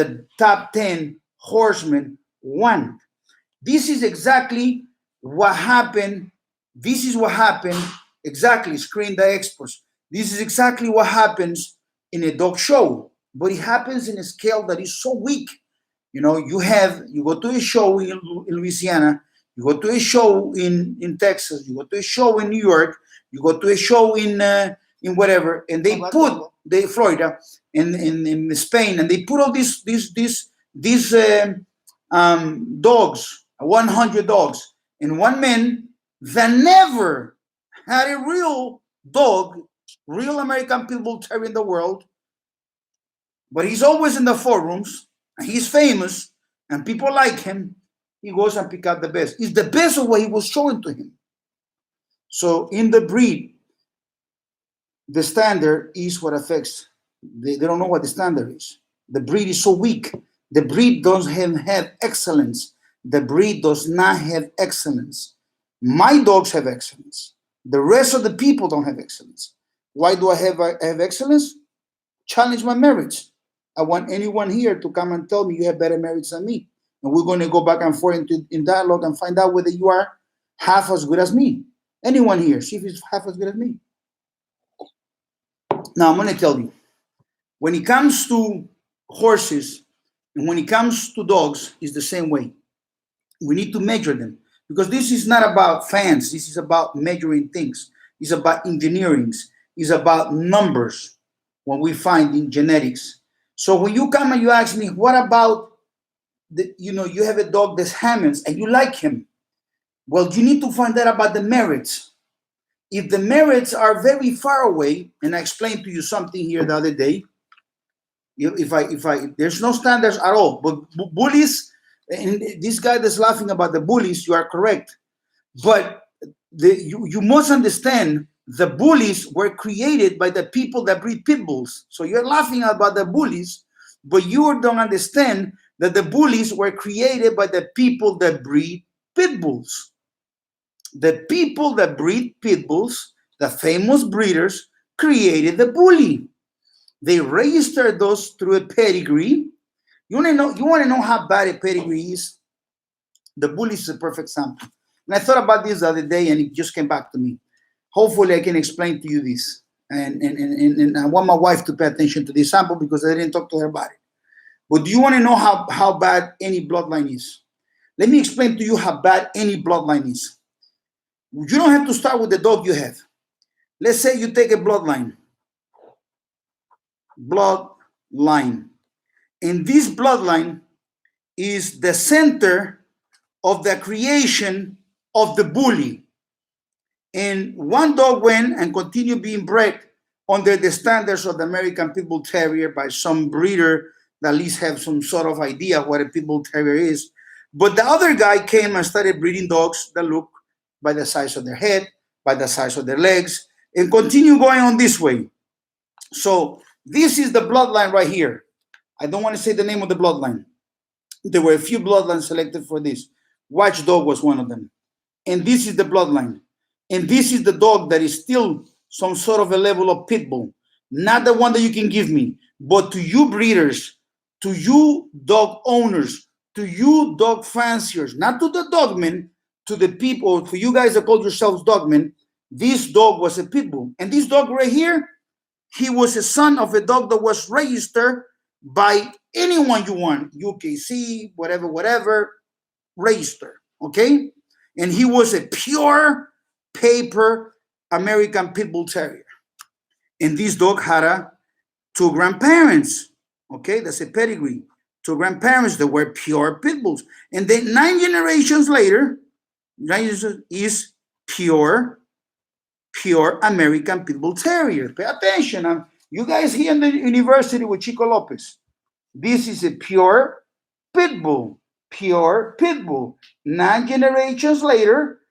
the top 10 horsemen won. This is exactly what happened. This is what happened exactly. Screen the experts. This is exactly what happens in a dog show, but it happens in a scale that is so weak. You know, you go to a show in Louisiana, you go to a show in Texas, you go to a show in New York, you go to a show in whatever, and they put the Florida and in Spain, and they put all these dogs, 100 dogs, and one man that never had a real dog, real American Pit Bull Terrier in the world, but he's always in the forums, and he's famous, and people like him. He goes and pick out the best. It's the best of what he was showing to him. So in the breed, the standard is what affects. They don't know what the standard is. The breed is so weak. The breed doesn't have excellence. The breed does not have excellence. My dogs have excellence. The rest of the people don't have excellence. Why do I have excellence? Challenge my merits. I want anyone here to come and tell me you have better merits than me. And we're going to go back and forth in dialogue and find out whether you are half as good as me. Anyone here, see if he's half as good as me. Now, I'm going to tell you, when it comes to horses and when it comes to dogs, it's the same way. We need to measure them because this is not about fans. This is about measuring things. It's about engineering. It's about numbers when we find in genetics. So when you come and you ask me, what about, you have a dog that's Hammonds and you like him. Well, you need to find out about the merits. If the merits are very far away, and I explained to you something here the other day, if there's no standards at all, but bullies, and this guy that's laughing about the bullies, you are correct. But you must understand the bullies were created by the people that breed pit bulls. So you're laughing about the bullies, but you don't understand that the bullies were created by the people that breed pit bulls. The people that breed pit bulls, the famous breeders, created the bully. They registered those through a pedigree. You want to know how bad a pedigree is? The bully is a perfect sample. And I thought about this the other day, and it just came back to me. Hopefully, I can explain to you this. And I want my wife to pay attention to this sample because I didn't talk to her about it. But do you want to know how bad any bloodline is? Let me explain to you how bad any bloodline is. You don't have to start with the dog you have. Let's say you take a bloodline. And this bloodline is the center of the creation of the bully. And one dog went and continued being bred under the standards of the American Pit Bull Terrier by some breeder that at least have some sort of idea what a Pit Bull Terrier is. But the other guy came and started breeding dogs that look by the size of their head, by the size of their legs, and continue going on this way. So this is the bloodline right here. I don't want to say the name of the bloodline. There were a few bloodlines selected for this. Watchdog was one of them. And this is the bloodline. And this is the dog that is still some sort of a level of pit bull. Not the one that you can give me, but to you breeders, to you dog owners, to you dog fanciers, not to the dogmen, to the people, to you guys that call yourselves dogmen, this dog was a pit bull. And this dog right here, he was a son of a dog that was registered by anyone you want, UKC, whatever, registered, okay? And he was a pure paper American Pit Bull Terrier. And this dog had two grandparents, okay? That's a pedigree. Two grandparents that were pure pit bulls. And then 9 generations later, is pure American Pit Bull Terrier. Pay attention. You guys here in the university with Chico Lopez. This is a pure pit bull. 9 generations later,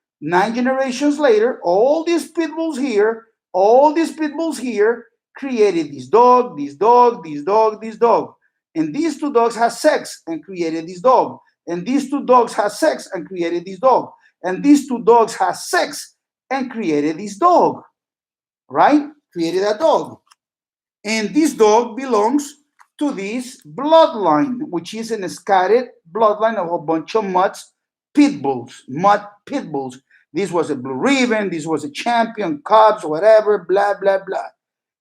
all these pit bulls here created this dog. And these two dogs had sex and created this dog. And these two dogs had sex and created this dog. And these two dogs had sex and created this dog. Right? Created that dog. And this dog belongs to this bloodline, which is an scattered bloodline of a bunch of mud pit bulls. This was a Blue Ribbon, this was a Champion, Cubs, whatever, blah, blah, blah.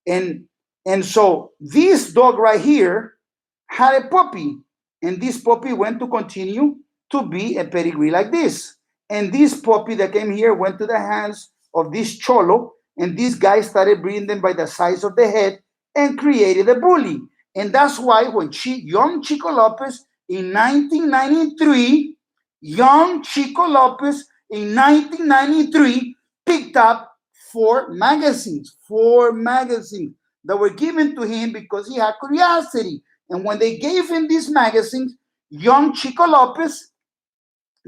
And so this dog right here had a puppy, and this puppy went to continue to be a pedigree like this. And this puppy that came here went to the hands of this cholo, and this guy started breeding them by the size of the head and created a bully. And that's why when young Chico Lopez in 1993, young Chico Lopez in 1993 picked up four magazines that were given to him because he had curiosity. And when they gave him these magazines, young Chico Lopez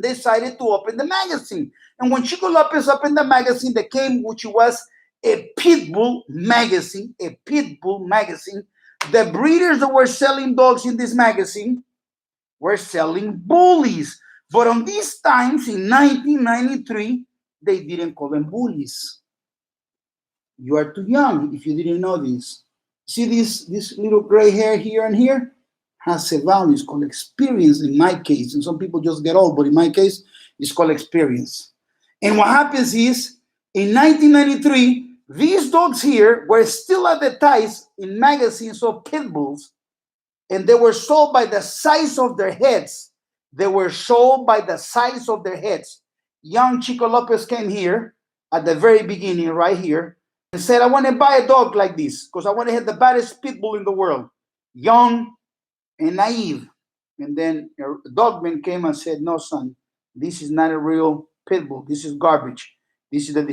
decided to open the magazine. And when Chico Lopez opened the magazine, that came, which was a Pitbull magazine, the breeders that were selling dogs in this magazine were selling bullies. But on these times, in 1993, they didn't call them bullies. You are too young if you didn't know this. See this little gray hair here and here? Has a value. It's called experience in my case. And some people just get old, but in my case, it's called experience. And what happens is, in 1993, these dogs here were still advertised in magazines of pit bulls, and they were sold by the size of their heads. Young Chico Lopez came here at the very beginning, right here, and said, I want to buy a dog like this because I want to have the baddest pit bull in the world. Young and naive. And then a dogman came and said, no, son, this is not a real pit bull. This is garbage. This is the